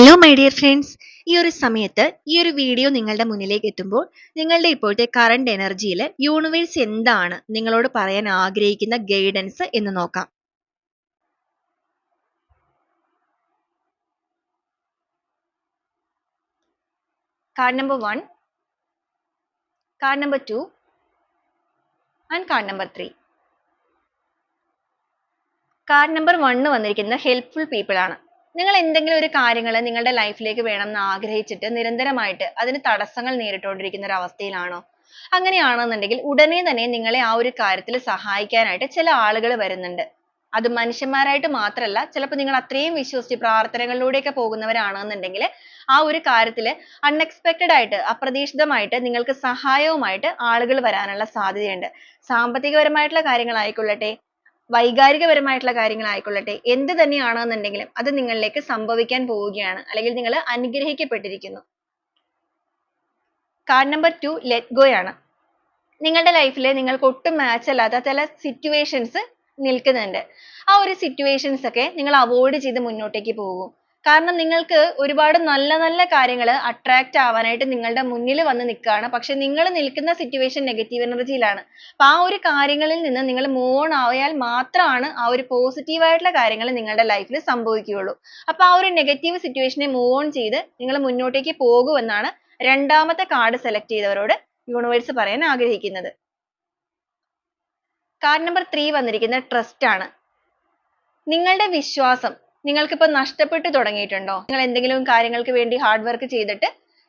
Hello my dear friends, ഈ ഒരു സമയത്ത് ഈ ഒരു വീഡിയോ നിങ്ങളുടെ മുന്നിലേക്ക് എത്തുമ്പോൾ നിങ്ങളുടെ ഇപ്പോഴത്തെ കറണ്ട് എനർജിയിൽ യൂണിവേഴ്സ് എന്താണ് നിങ്ങളോട് പറയാൻ ആഗ്രഹിക്കുന്ന ഗൈഡൻസ് എന്ന് നോക്കാം. Card number 1, card number 2 and card number 3. Card number 1 വന്നിരിക്കുന്ന ഹെൽപ്ഫുൾ പീപ്പിൾ ആണ്. നിങ്ങൾ എന്തെങ്കിലും ഒരു കാര്യങ്ങൾ നിങ്ങളുടെ ലൈഫിലേക്ക് വേണമെന്ന് ആഗ്രഹിച്ചിട്ട് നിരന്തരമായിട്ട് അതിന് തടസ്സങ്ങൾ നേരിട്ടുകൊണ്ടിരിക്കുന്ന ഒരു അവസ്ഥയിലാണോ? അങ്ങനെയാണെന്നുണ്ടെങ്കിൽ ഉടനെ തന്നെ നിങ്ങളെ ആ ഒരു കാര്യത്തിൽ സഹായിക്കാനായിട്ട് ചില ആളുകൾ വരുന്നുണ്ട്. അത് മനുഷ്യന്മാരായിട്ട് മാത്രമല്ല, ചിലപ്പോൾ നിങ്ങൾ അത്രയും വിശ്വസിച്ച് പ്രാർത്ഥനകളിലൂടെയൊക്കെ പോകുന്നവരാണെന്നുണ്ടെങ്കിൽ ആ ഒരു കാര്യത്തിൽ അൺഎക്സ്പെക്റ്റഡ് ആയിട്ട് അപ്രതീക്ഷിതമായിട്ട് നിങ്ങൾക്ക് സഹായവുമായിട്ട് ആളുകൾ വരാനുള്ള സാധ്യതയുണ്ട്. സാമ്പത്തികപരമായിട്ടുള്ള കാര്യങ്ങളായിക്കൊള്ളട്ടെ, വൈകാരികപരമായിട്ടുള്ള കാര്യങ്ങളായിക്കൊള്ളട്ടെ, എന്ത് തന്നെയാണെന്നുണ്ടെങ്കിലും അത് നിങ്ങളിലേക്ക് സംഭവിക്കാൻ പോവുകയാണ്, അല്ലെങ്കിൽ നിങ്ങൾ അനുഗ്രഹിക്കപ്പെട്ടിരിക്കുന്നു. കാർഡ് നമ്പർ 2 ലെറ്റ് ഗോ ആണ്. നിങ്ങളുടെ ലൈഫിൽ നിങ്ങൾക്ക് ഒട്ടും മാച്ച് അല്ലാത്ത ചില സിറ്റുവേഷൻസ് നിൽക്കുന്നുണ്ട്. ആ ഒരു സിറ്റുവേഷൻസ് ഒക്കെ നിങ്ങൾ അവോയ്ഡ് ചെയ്ത് മുന്നോട്ടേക്ക് പോകും. കാരണം നിങ്ങൾക്ക് ഒരുപാട് നല്ല നല്ല കാര്യങ്ങൾ അട്രാക്റ്റ് ആവാനായിട്ട് നിങ്ങളുടെ മുന്നിൽ വന്ന് നിൽക്കുകയാണ്. പക്ഷെ നിങ്ങൾ നിൽക്കുന്ന സിറ്റുവേഷൻ നെഗറ്റീവ് എനർജിയിലാണ്. അപ്പോൾ ആ ഒരു കാര്യങ്ങളിൽ നിന്ന് നിങ്ങൾ മൂവ് ഓൺ ആയാൽ മാത്രമാണ് ആ ഒരു പോസിറ്റീവ് ആയിട്ടുള്ള കാര്യങ്ങൾ നിങ്ങളുടെ ലൈഫിൽ സംഭവിക്കുകയുള്ളൂ. അപ്പോൾ ആ ഒരു നെഗറ്റീവ് സിറ്റുവേഷനെ മൂവ് ഓൺ ചെയ്ത് നിങ്ങൾ മുന്നോട്ടേക്ക് പോകുമെന്നാണ് രണ്ടാമത്തെ കാർഡ് സെലക്ട് ചെയ്തവരോട് യൂണിവേഴ്സ് പറയാൻ ആഗ്രഹിക്കുന്നത്. കാർഡ് നമ്പർ 3 വന്നിരിക്കുന്ന ട്രസ്റ്റ് ആണ്. നിങ്ങളുടെ വിശ്വാസം നിങ്ങൾക്കിപ്പോൾ നഷ്ടപ്പെട്ടു തുടങ്ങിയിട്ടുണ്ടോ? നിങ്ങൾ എന്തെങ്കിലും കാര്യങ്ങൾക്ക് വേണ്ടി ഹാർഡ് വർക്ക് ചെയ്തിട്ട്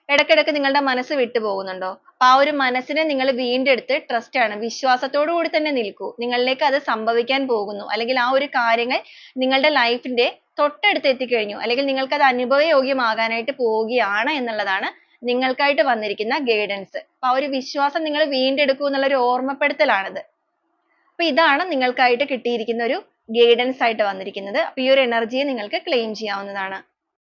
ഇടയ്ക്കിടയ്ക്ക് നിങ്ങളുടെ മനസ്സ് വിട്ടു പോകുന്നുണ്ടോ? അപ്പോൾ ആ ഒരു മനസ്സിനെ നിങ്ങൾ വീണ്ടെടുത്ത് ട്രസ്റ്റ് ആണ്, വിശ്വാസത്തോടു കൂടി തന്നെ നിൽക്കൂ. നിങ്ങളിലേക്ക് അത് സംഭവിക്കാൻ പോകുന്നു, അല്ലെങ്കിൽ ആ ഒരു കാര്യങ്ങൾ നിങ്ങളുടെ ലൈഫിന്റെ തൊട്ടടുത്ത് എത്തിക്കഴിഞ്ഞു, അല്ലെങ്കിൽ നിങ്ങൾക്ക് അത് അനുഭവയോഗ്യമാകാനായിട്ട് പോവുകയാണ് എന്നുള്ളതാണ് നിങ്ങൾക്കായിട്ട് വന്നിരിക്കുന്ന ഗൈഡൻസ്. അപ്പോൾ ആ ഒരു വിശ്വാസം നിങ്ങൾ വീണ്ടെടുക്കൂ എന്നുള്ള ഒരു ഓർമ്മപ്പെടുത്തലാണിത്. അപ്പോൾ ഇതാണ് നിങ്ങൾക്കായിട്ട് കിട്ടിയിരിക്കുന്ന ഒരു ഗൈഡൻസ് ആയിട്ട് വന്നിരിക്കുന്നത്. അപ്പോൾ ഈ ഒരു എനർജിയെ നിങ്ങൾക്ക് ക്ലെയിം ചെയ്യാവുന്നതാണ്.